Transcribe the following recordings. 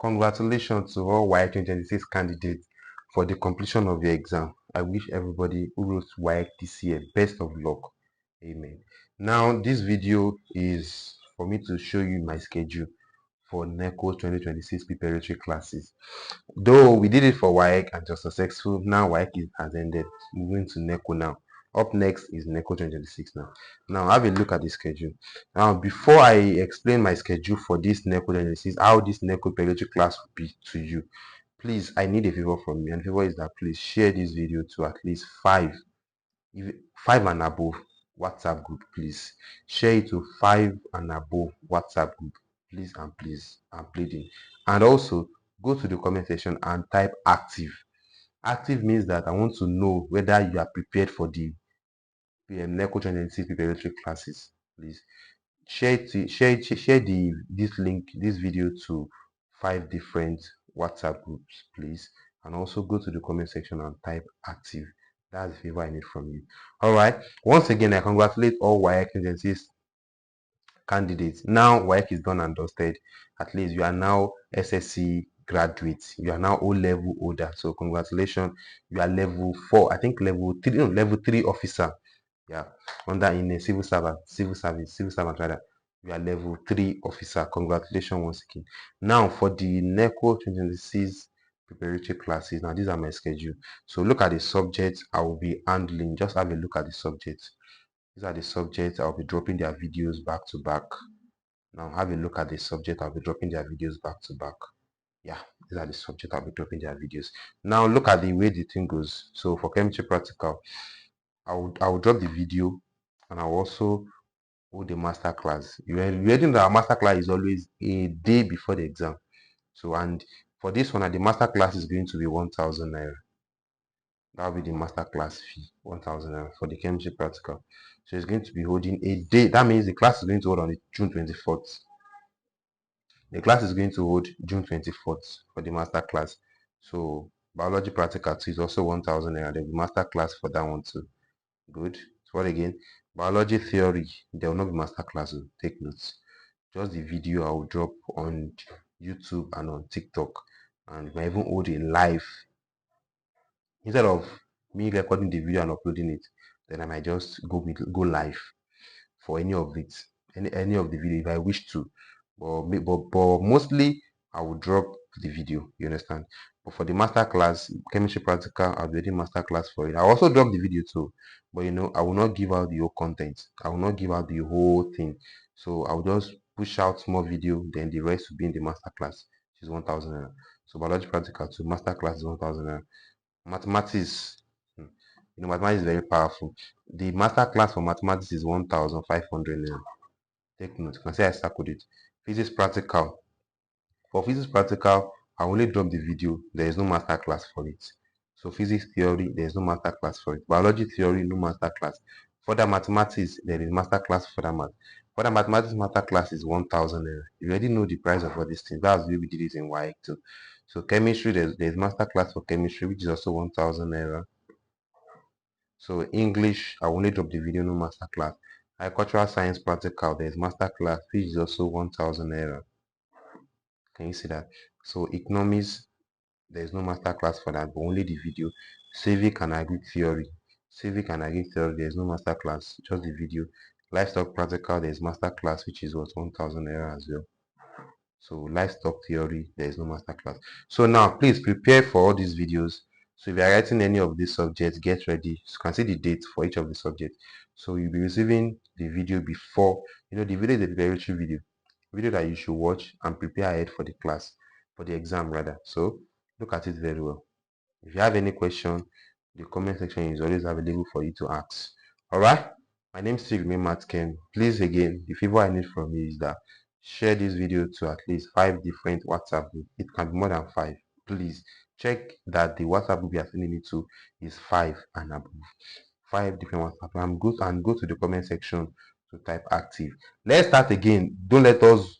Congratulations to all WAEC 2026 candidates for the completion of your exam. I wish everybody who wrote WAEC this year best of luck. Amen. Now, this video is for me to show you my schedule for NECO 2026 preparatory classes. Though we did it for WAEC and just successful, now WAEC has ended. Moving to NECO now. Up next is NECO 2026 now. Now have a look at the schedule. Now before I explain my schedule for this NECO 2026, how this NECO preparatory class will be to you, please, I need a favor from you, and the favor is that please share this video to at least five and above WhatsApp group. Please share it to 5 and above WhatsApp group, please I'm pleading. And also go to the comment section and type active. Active means that I want to know whether you are prepared for the NECO 2026 preparatory classes. Please share this link, this video to 5 different WhatsApp groups, please. And also go to the comment section and type active. That's the favor I need from you. All right. Once again, I congratulate all WAEC agencies candidates. Now WAEC is done and dusted. At least you are now SSC graduates. You are now O-level holder. So congratulations. You are level 4. I think level 3. No, level 3 officer. Yeah, under in a civil servant rather. You are level 3 officer. Congratulations once again. Now for the NECO 2026 preparatory classes. Now these are my schedule. So look at the subjects I will be handling. Just have a look at the subjects. These are the subjects I'll be dropping their videos back to back. Now have a look at the subject I'll be dropping their videos back to back. Yeah, these are the subjects I'll be dropping their videos. Now look at the way the thing goes. So for chemistry practical, I will drop the video, and I'll also hold the master class. You know that our master class is always a day before the exam. So, and for this one, the master class is going to be 1,000 naira. That will be the master class fee, 1,000 naira for the chemistry practical. So it's going to be holding a day. That means the class is going to hold on June 24th. The class is going to hold June 24th for the master class. So biology practical 2 is also 1,000 naira. There will be master class for that one too. Good. So what again? Biology theory. There will not be master class. So take notes. Just the video I will drop on YouTube and on TikTok, and if I even hold it live instead of me recording the video and uploading it, then I might just go live for any of it, any of the video if I wish to. But mostly I will drop the video. You understand? But for the master class, chemistry practical, I'll be doing master class for it. I also drop the video too, but you know, I will not give out the whole content. I will not give out the whole thing. So I'll just push out more video, then the rest will be in the master class, which is 1,000 naira. So biology practical to master class is 1,000 naira. Mathematics, you know, mathematics is very powerful. The master class for mathematics is 1,500 naira. Take note. You can say I circled it. Physics practical. For physics practical, I only drop the video. There is no master class for it. So physics theory, there is no master class for it. Biology theory, no master class. For the mathematics, there is master class for the math. For the mathematics, master class is 1,000 naira. You already know the price of all these things. That's the way we did it in WAEC too. So chemistry, there's master class for chemistry, which is also 1,000 naira. So English, I only drop the video, no master class. Agricultural science practical, there's master class, which is also 1,000 naira. Can you see that? So economics, there's no master class for that, but only the video. Civic and agri theory, there's no master class, just the video. Livestock practical, there's master class, which is what 1,000 naira as well. So livestock theory, there is no master class. So now please prepare for all these videos. So if you are writing any of these subjects, get ready. You can see the dates for each of the subjects. So you'll be receiving the video before, you know, the video is a preparatory video that you should watch and prepare ahead for the class, for the exam rather. So look at it very well. If you have any question, the comment section is always available for you to ask. All right, my name is still remain Matt Ken. Please again, the favor I need from you is that share this video to at least 5 different WhatsApp groups. It can be more than 5. Please check that the WhatsApp group you are sending it to is 5 and above. 5 different WhatsApp, and go to the comment section to type active. Let's start again. Don't let us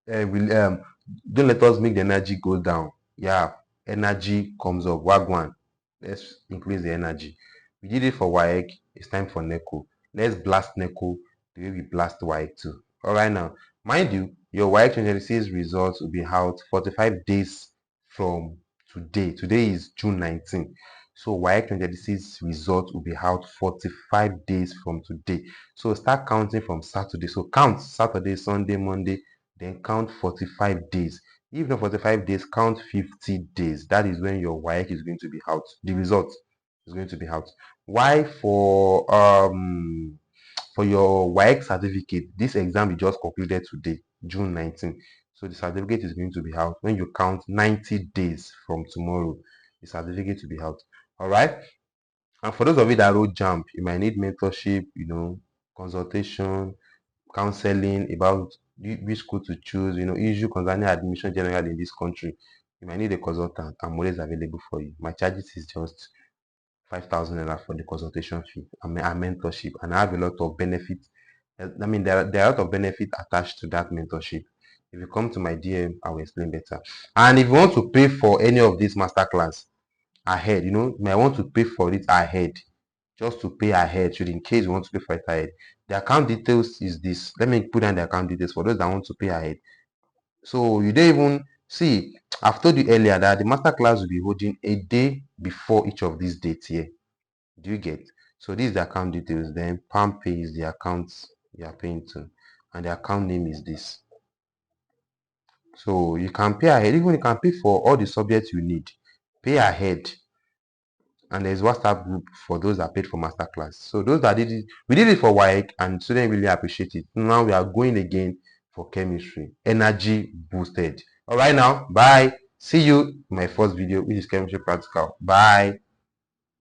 don't let us make the energy go down. Yeah, energy comes up. Wagwan. Let's increase the energy. We did it for WAEC. It's time for NECO. Let's blast NECO the way we blast WAEC too. All right, now, mind you, Your WAEC 2026 results will be out 45 days from today. Today is June 19. So WAEC 2026 results will be out 45 days from today. So start counting from Saturday. So count Saturday, Sunday, Monday, then count 45 days. If not 45 days, count 50 days. That is when your WAEC is going to be out. The result is going to be out. Why? For your WAEC certificate, this exam you just concluded today, June 19. So the certificate is going to be out when you count 90 days from tomorrow. The certificate will be out. All right. And for those of you that wrote JAMB, you might need mentorship, consultation, counseling about which school to choose, issue concerning admission generally in this country. You might need a consultant. I'm always available for you. My charges is just 5,000 naira for the consultation fee and mentorship, and I have a lot of benefits. I mean, there are a lot of benefits attached to that mentorship. If you come to my DM, I will explain better. And if you want to pay for any of this masterclass ahead, you might want to pay for it ahead, just to pay ahead. Should in case you want to pay for it ahead, the account details is this. Let me put down the account details for those that want to pay ahead. So you don't even see. I've told you earlier that the masterclass will be holding a day before each of these dates here. Do you get? So this is the account details. Then PalmPay is the account you are paying to, and the account name is this. So you can pay ahead. Even you can pay for all the subjects you need. Pay ahead. And there's WhatsApp group for those that paid for masterclass. So those that did it, we did it for WAEC and students really appreciate it. Now we are going again for chemistry. Energy boosted. All right now, bye. See you in my first video, which is chemistry practical. Bye.